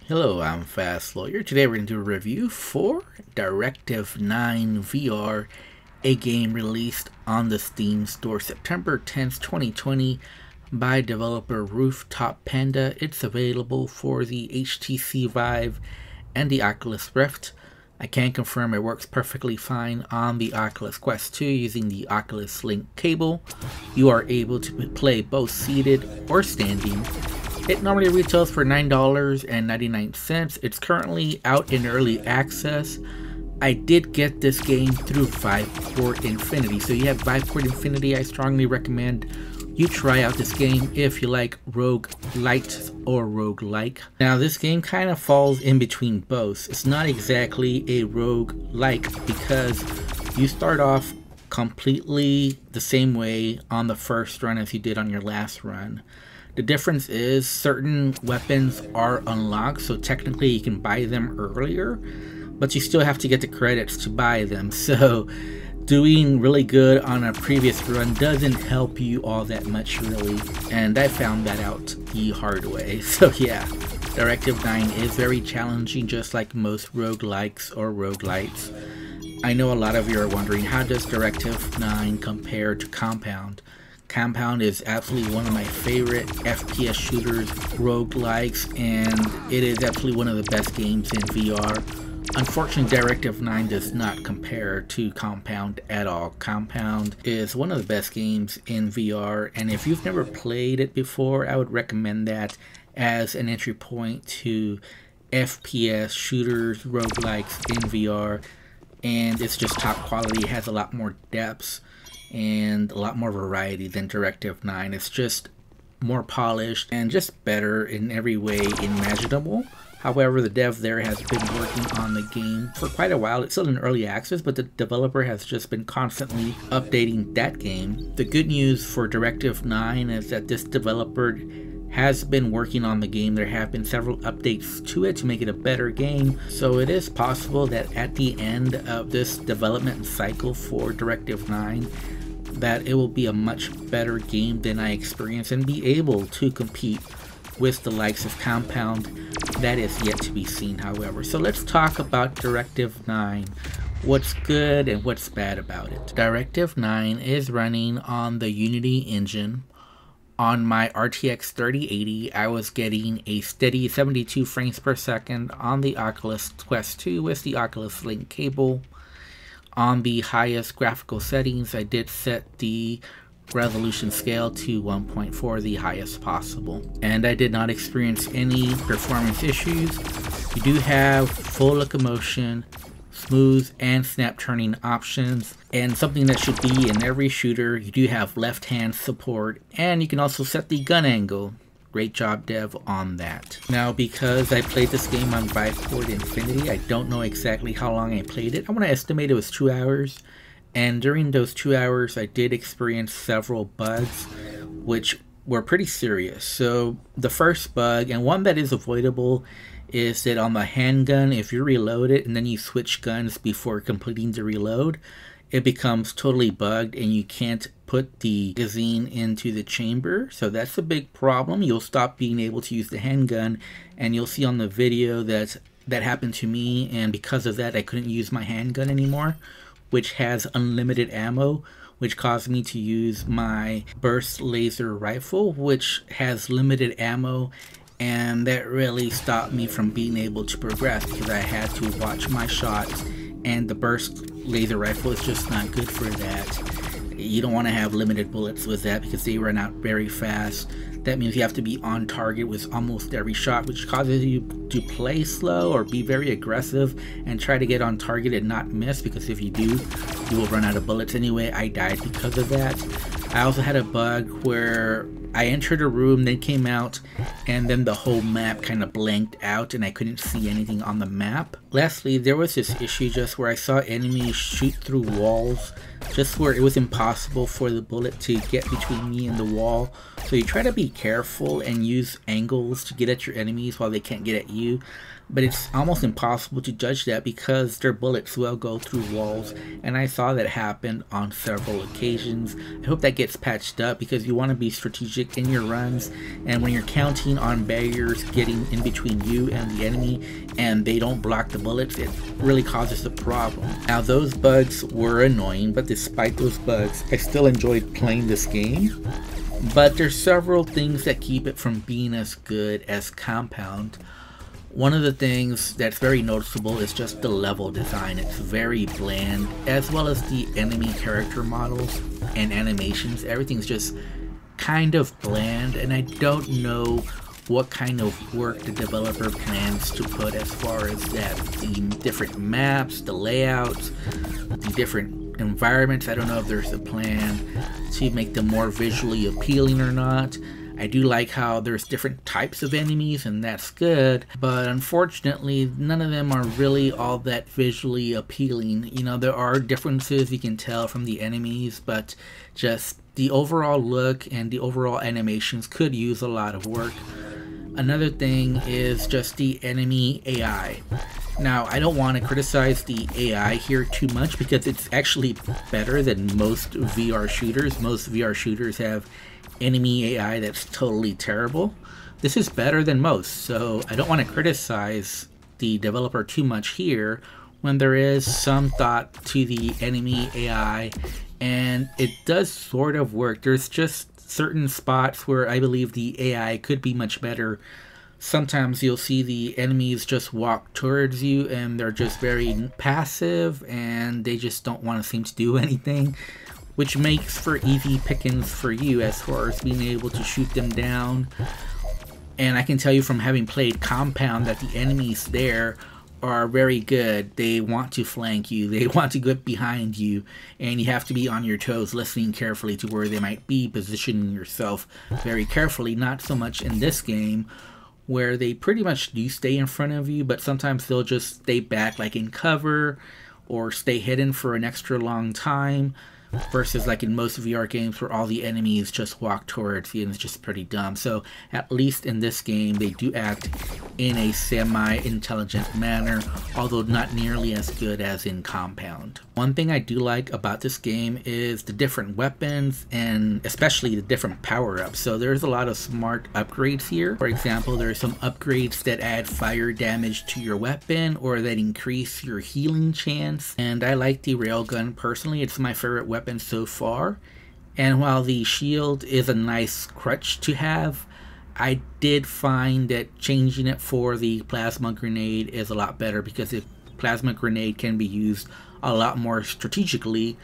Hello, I'm Fast Lawyer. Today we're going to do a review for Directive 9 VR, a game released on the Steam store September 10th, 2020 by developer Rooftop Panda. It's available for the HTC Vive and the Oculus Rift. I can confirm it works perfectly fine on the Oculus Quest 2 using the Oculus Link cable. You are able to play both seated or standing. It normally retails for $9.99. It's currently out in early access. I did get this game through Viveport Infinity. So you have Viveport Infinity, I strongly recommend you try out this game if you like roguelite or roguelike. Now this game kind of falls in between both. It's not exactly a roguelike because you start off completely the same way on the first run as you did on your last run. The difference is certain weapons are unlocked, so technically you can buy them earlier, but you still have to get the credits to buy them. So doing really good on a previous run doesn't help you all that much really, and I found that out the hard way. So yeah, Directive 9 is very challenging, just like most roguelikes or roguelites. I know a lot of you are wondering, how does Directive 9 compare to Compound? Compound is absolutely one of my favorite FPS shooters, roguelikes, and it is absolutely one of the best games in VR. Unfortunately, Directive 9 does not compare to Compound at all. Compound is one of the best games in VR, and if you've never played it before, I would recommend that as an entry point to FPS shooters, roguelikes in VR. And it's just top quality. It has a lot more depths and a lot more variety than Directive 9. It's just more polished and just better in every way imaginable. However, the dev there has been working on the game for quite a while. It's still in early access, but the developer has just been constantly updating that game. The good news for Directive 9 is that this developer has been working on the game. There have been several updates to it to make it a better game. So it is possible that at the end of this development cycle for Directive 9, that it will be a much better game than I experienced and be able to compete with the likes of Compound. That is yet to be seen, however. So let's talk about Directive 9. What's good and what's bad about it. Directive 9 is running on the Unity engine. On my RTX 3080, I was getting a steady 72 frames per second on the Oculus Quest 2 with the Oculus Link cable. On the highest graphical settings, I did set the resolution scale to 1.4, the highest possible. And I did not experience any performance issues. You do have full locomotion, smooth and snap turning options, and something that should be in every shooter. You do have left hand support, and you can also set the gun angle. Great job, dev, on that. Now, because I played this game on Viveport Infinity, I don't know exactly how long I played it. I want to estimate it was 2 hours, and during those 2 hours I did experience several bugs which were pretty serious. So the first bug, and one that is avoidable, is that on the handgun, if you reload it and then you switch guns before completing the reload, it becomes totally bugged and you can't put the magazine into the chamber. So that's a big problem. You'll stop being able to use the handgun, and you'll see on the video that happened to me, and because of that I couldn't use my handgun anymore, which has unlimited ammo, which caused me to use my burst laser rifle, which has limited ammo. And that really stopped me from being able to progress because I had to watch my shots, and the burst laser rifle is just not good for that. You don't want to have limited bullets with that because they run out very fast. That means you have to be on target with almost every shot, which causes you to play slow or be very aggressive and try to get on target and not miss, because if you do, you will run out of bullets anyway. I died because of that. I also had a bug where I entered a room, then came out, and then the whole map kind of blanked out and I couldn't see anything on the map. Lastly, there was this issue just where I saw enemies shoot through walls, just where it was impossible for the bullet to get between me and the wall. So you try to be careful and use angles to get at your enemies while they can't get at you. But it's almost impossible to judge that because their bullets will go through walls, and I saw that happen on several occasions. I hope that gets patched up because you want to be strategic strategic in your runs, and when you're counting on barriers getting in between you and the enemy and they don't block the bullets, it really causes a problem. Now those bugs were annoying, but despite those bugs, I still enjoyed playing this game. But there's several things that keep it from being as good as Compound. One of the things that's very noticeable is just the level design. It's very bland, as well as the enemy character models and animations. Everything's just kind of bland, and I don't know what kind of work the developer plans to put as far as that. The different maps, the layouts, the different environments. I don't know if there's a plan to make them more visually appealing or not. I do like how there's different types of enemies, and that's good, but unfortunately none of them are really all that visually appealing. You know, there are differences you can tell from the enemies, but just the overall look and the overall animations could use a lot of work. Another thing is just the enemy AI. Now, I don't want to criticize the AI here too much because it's actually better than most VR shooters. Most VR shooters have enemy AI that's totally terrible. This is better than most, so I don't want to criticize the developer too much here when there is some thought to the enemy AI, and it does sort of work. There's just certain spots where I believe the AI could be much better. Sometimes you'll see the enemies just walk towards you and they're just very passive and they just don't want to seem to do anything, which makes for easy pickings for you as far as being able to shoot them down. And I can tell you from having played Compound that the enemies there are very good. They want to flank you, they want to get behind you, and you have to be on your toes, listening carefully to where they might be, positioning yourself very carefully. Not so much in this game, where they pretty much do stay in front of you, but sometimes they'll just stay back, like in cover, or stay hidden for an extra long time. Versus like in most VR games where all the enemies just walk towards you and it's just pretty dumb. So at least in this game they do act in a semi-intelligent manner, although not nearly as good as in Compound. One thing I do like about this game is the different weapons and especially the different power-ups. So there's a lot of smart upgrades here. For example, there are some upgrades that add fire damage to your weapon or that increase your healing chance. And I like the railgun personally. It's my favorite weapon so far, and while the shield is a nice crutch to have, I did find that changing it for the plasma grenade is a lot better because the plasma grenade can be used a lot more strategically.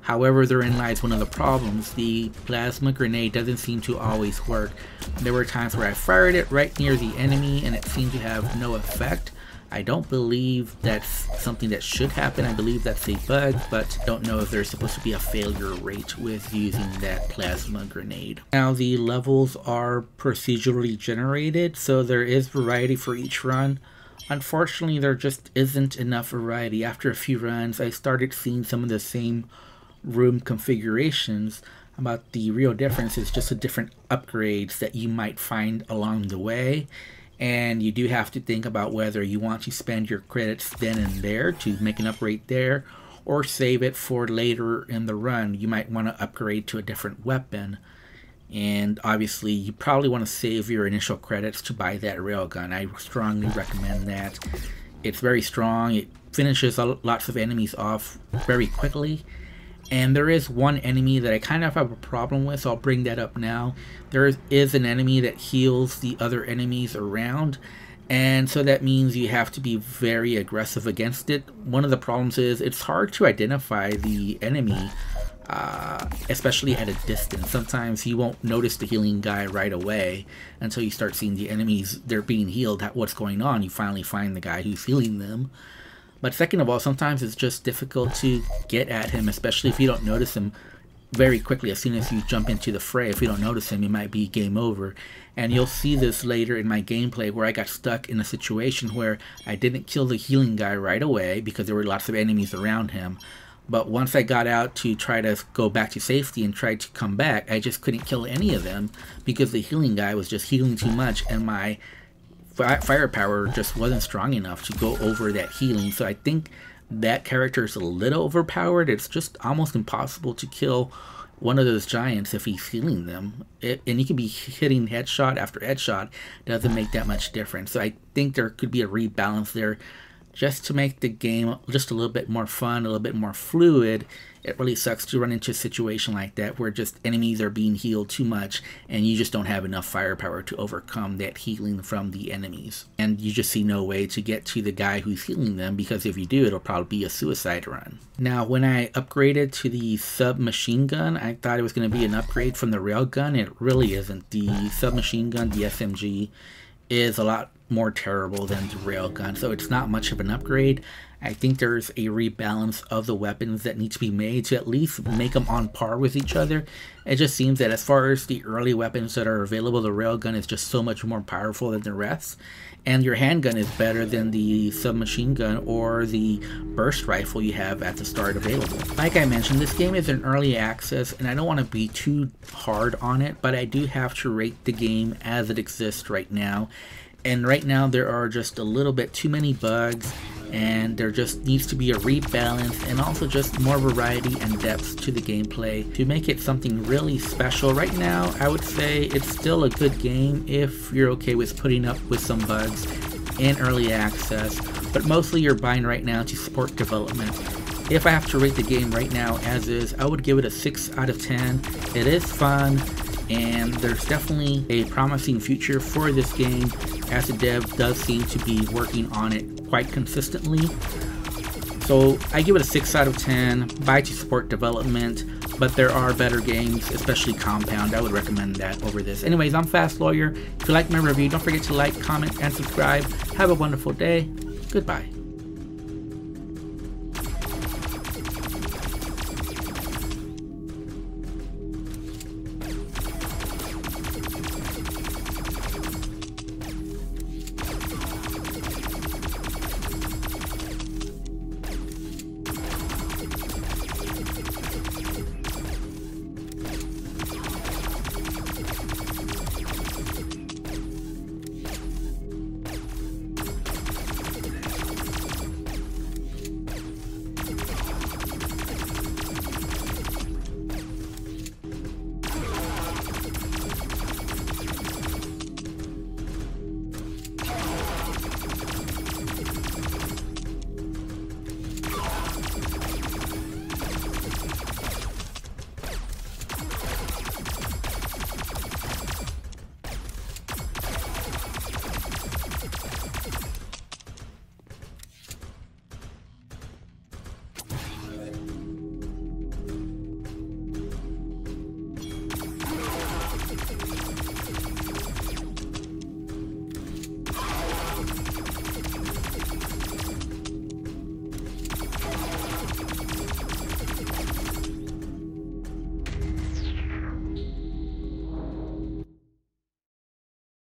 However, therein lies one of the problems. The plasma grenade doesn't seem to always work. There were times where I fired it right near the enemy and it seemed to have no effect. I don't believe that's something that should happen. I believe that's a bug, but don't know if there's supposed to be a failure rate with using that plasma grenade. Now the levels are procedurally generated, so there is variety for each run. Unfortunately, there just isn't enough variety. After a few runs, I started seeing some of the same room configurations. About the real difference is just the different upgrades that you might find along the way. And you do have to think about whether you want to spend your credits then and there to make an upgrade there, or save it for later in the run. You might want to upgrade to a different weapon, and obviously you probably want to save your initial credits to buy that railgun. I strongly recommend that. It's very strong, it finishes lots of enemies off very quickly. And there is one enemy that I kind of have a problem with, so I'll bring that up now. There is an enemy that heals the other enemies around, and so that means you have to be very aggressive against it. One of the problems is it's hard to identify the enemy, especially at a distance. Sometimes you won't notice the healing guy right away until you start seeing the enemies, they're being healed, what's going on. You finally find the guy who's healing them. But second of all, sometimes it's just difficult to get at him, especially if you don't notice him very quickly. As soon as you jump into the fray, if you don't notice him, it might be game over. And you'll see this later in my gameplay where I got stuck in a situation where I didn't kill the healing guy right away because there were lots of enemies around him. But once I got out to try to go back to safety and try to come back, I just couldn't kill any of them because the healing guy was just healing too much and my firepower just wasn't strong enough to go over that healing. So I think that character is a little overpowered. It's just almost impossible to kill one of those giants if he's healing them. And you can be hitting headshot after headshot. Doesn't make that much difference. So I think there could be a rebalance there just to make the game just a little bit more fun, a little bit more fluid. It really sucks to run into a situation like that where just enemies are being healed too much and you just don't have enough firepower to overcome that healing from the enemies. And you just see no way to get to the guy who's healing them, because if you do, it'll probably be a suicide run. Now, when I upgraded to the submachine gun, I thought it was going to be an upgrade from the railgun. It really isn't. The submachine gun, the SMG, is a lot more terrible than the railgun, so it's not much of an upgrade. I think there's a rebalance of the weapons that need to be made to at least make them on par with each other. It just seems that as far as the early weapons that are available, the railgun is just so much more powerful than the rest, and your handgun is better than the submachine gun or the burst rifle you have at the start available. Like I mentioned, this game is in early access and I don't want to be too hard on it, but I do have to rate the game as it exists right now. And right now there are just a little bit too many bugs, and there just needs to be a rebalance and also just more variety and depth to the gameplay to make it something really special. Right now I would say it's still a good game if you're okay with putting up with some bugs in early access, but mostly you're buying right now to support development. If I have to rate the game right now as is, I would give it a 6 out of 10. It is fun, and there's definitely a promising future for this game, as the dev does seem to be working on it quite consistently. So I give it a 6 out of 10, buy to support development, but there are better games, especially Compound. I would recommend that over this. Anyways, I'm Fast Lawyer. If you like my review, don't forget to like, comment, and subscribe. Have a wonderful day. Goodbye.